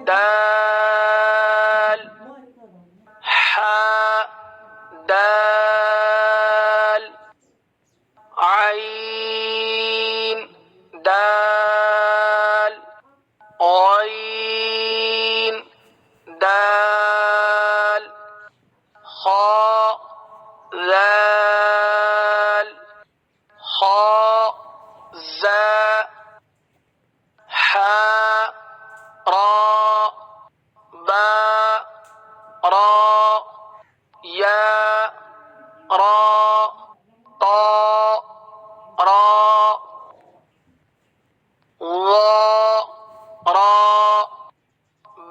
دال حاء دال عين دال غين دال خاء ذال خاء زاء حاء راء باء راء ياء راء طاء راء ظاء راء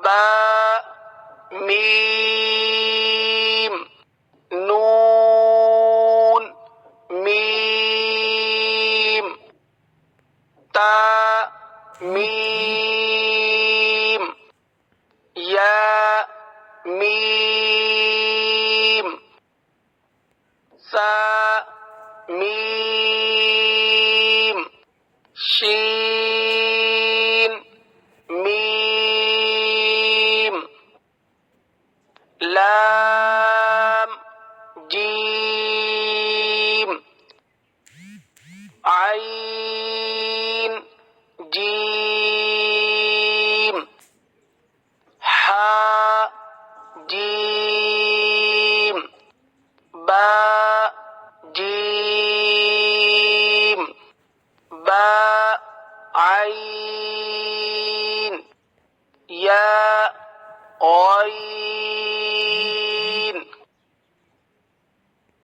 باء ميم نون ميم تاء ميم ياء ميم ثاء ميم شين ميم لام جيم عين جيم حاء جيم باء جيم باء عين ياء غين